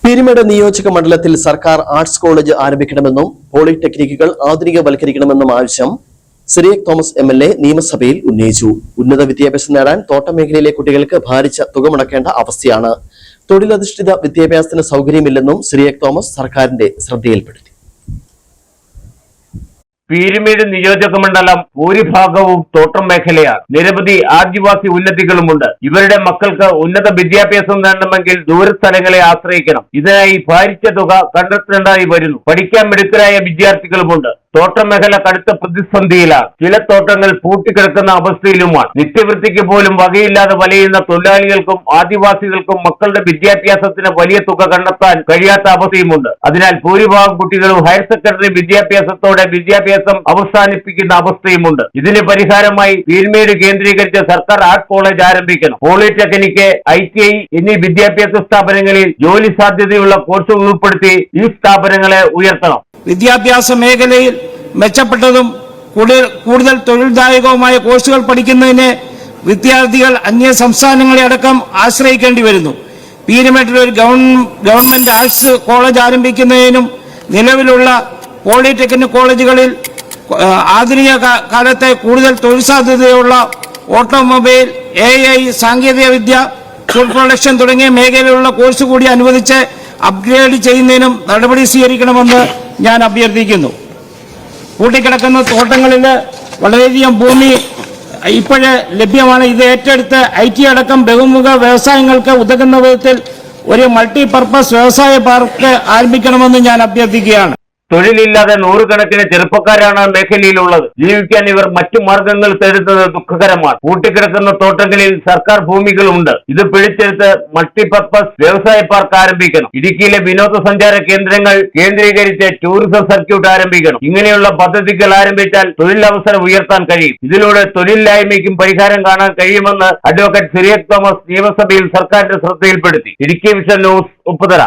പീരുമേട് നിയോജക മണ്ഡലത്തിൽ സർക്കാർ ആർട്സ് കോളേജ് ആരംഭിക്കണമെന്നും പോളിടെക്നിക്കുകൾ ആധുനികവൽക്കരിക്കണമെന്നും ആവശ്യം സിറിയക് തോമസ് എംഎൽഎ നിയമസഭയിൽ ഉന്നയിച്ചു. ഉന്നത വിദ്യാഭ്യാസം നേടാൻ തോട്ടമേഖലയിലെ കുട്ടികൾക്ക് ഭാരിച്ച തുക മുടക്കേണ്ട അവസ്ഥയാണ്. തൊഴിലധിഷ്ഠിത വിദ്യാഭ്യാസത്തിന് സൗകര്യമില്ലെന്നും സിറിയക് തോമസ് സർക്കാരിന്റെ ശ്രദ്ധയിൽപ്പെടുത്തി. പീരുമേട് നിയോജക മണ്ഡലം ഭൂരിഭാഗവും തോട്ടം മേഖലയാണ്. നിരവധി ആദിവാസി ഉന്നതികളുമുണ്ട്. ഇവരുടെ മക്കൾക്ക് ഉന്നത വിദ്യാഭ്യാസം നേടണമെങ്കിൽ ദൂരസ്ഥലങ്ങളെ ആശ്രയിക്കണം. ഇതിനായി ഭാരിച്ച തുക കണ്ടെത്തേണ്ടതായി വരുന്നു. പഠിക്കാൻ മിടുക്കരായ വിദ്യാർത്ഥികളുമുണ്ട്. തോട്ടം മേഖല കടുത്ത പ്രതിസന്ധിയിലാണ്. ചില തോട്ടങ്ങൾ പൂട്ടിക്കിടക്കുന്ന അവസ്ഥയിലുമാണ്. നിത്യവൃത്തിക്ക് പോലും വകയില്ലാതെ വലയുന്ന തൊഴിലാളികൾക്കും ആദിവാസികൾക്കും മക്കളുടെ വിദ്യാഭ്യാസത്തിന് വലിയ തുക കണ്ടെത്താൻ കഴിയാത്ത അവസ്ഥയുമുണ്ട്. അതിനാൽ ഭൂരിഭാഗം കുട്ടികളും ഹയർ സെക്കൻഡറി വിദ്യാഭ്യാസത്തോടെ വിദ്യാഭ്യാസം അവസാനിപ്പിക്കുന്ന അവസ്ഥയുമുണ്ട്. ഇതിന് പരിഹാരമായി പീരുമേട് കേന്ദ്രീകരിച്ച് സർക്കാർ ആർട്സ് കോളേജ് ആരംഭിക്കണം. പോളിടെക്നിക്, ITI എന്നീ വിദ്യാഭ്യാസ സ്ഥാപനങ്ങളിൽ ജോലി സാധ്യതയുള്ള കോഴ്സുകൾ ഉൾപ്പെടുത്തി ഈ സ്ഥാപനങ്ങളെ ഉയർത്തണം. വിദ്യാഭ്യാസ മേഖലയിൽ മെച്ചപ്പെട്ടതും കൂടുതൽ തൊഴിൽദായകവുമായ കോഴ്സുകൾ പഠിക്കുന്നതിന് വിദ്യാർത്ഥികൾ അന്യ സംസ്ഥാനങ്ങളെ അടക്കം ആശ്രയിക്കേണ്ടി വരുന്നു. പീരുമേട്ടിൽ ഒരു ഗവൺമെന്റ് ആർട്സ് കോളേജ് ആരംഭിക്കുന്നതിനും നിലവിലുള്ള പോളിടെക്നിക് കോളേജുകളിൽ ആധുനിക കാലത്തെ കൂടുതൽ തൊഴിൽ സാധ്യതയുള്ള ഓട്ടോമൊബൈൽ, AI, സാങ്കേതിക വിദ്യ, ഫുഡ് പ്രൊഡക്ഷൻ തുടങ്ങിയ മേഖലയിലുള്ള കോഴ്സ് കൂടി അനുവദിച്ച് അപ്ഗ്രേഡ് ചെയ്യുന്നതിനും നടപടി സ്വീകരിക്കണമെന്ന് ഞാൻ അഭ്യർത്ഥിക്കുന്നു. പൂട്ടിക്കിടക്കുന്ന തോട്ടങ്ങളിൽ വളരെയധികം ഭൂമി ഇപ്പോഴേ ലഭ്യമാണ്. ഇത് ഏറ്റെടുത്ത് IT അടക്കം ബഹുമുഖ വ്യവസായങ്ങൾക്ക് ഉതകുന്ന വിധത്തിൽ ഒരു മൾട്ടിപർപ്പസ് വ്യവസായ പാർക്ക് ആരംഭിക്കണമെന്ന് ഞാൻ അഭ്യർത്ഥിക്കുകയാണ്. തൊഴിലില്ലാതെ നൂറുകണക്കിന് ചെറുപ്പക്കാരാണ് മേഖലയിലുള്ളത്. ജീവിക്കാൻ ഇവർ മറ്റു മാർഗങ്ങൾ തേടുന്നത് ദുഃഖകരമാണ്. പൂട്ടിക്കിടക്കുന്ന തോട്ടങ്ങളിൽ സർക്കാർ ഭൂമികളുണ്ട്. ഇത് പിടിച്ചെടുത്ത് മൾട്ടിപർപ്പസ് വ്യവസായ പാർക്ക് ആരംഭിക്കണം. ഇടുക്കിയിലെ വിനോദസഞ്ചാര കേന്ദ്രങ്ങൾ കേന്ദ്രീകരിച്ച് ടൂറിസം സർക്യൂട്ട് ആരംഭിക്കണം. ഇങ്ങനെയുള്ള പദ്ധതികൾ ആരംഭിച്ചാൽ തൊഴിലവസരം ഉയർത്താൻ കഴിയും. ഇതിലൂടെ തൊഴിലില്ലായ്മയ്ക്കും പരിഹാരം കാണാൻ കഴിയുമെന്ന് അഡ്വക്കേറ്റ് സിറിയക് തോമസ് നിയമസഭയിൽ സർക്കാരിന്റെ ശ്രദ്ധയിൽപ്പെടുത്തി. Idukki vision news, Upputhara.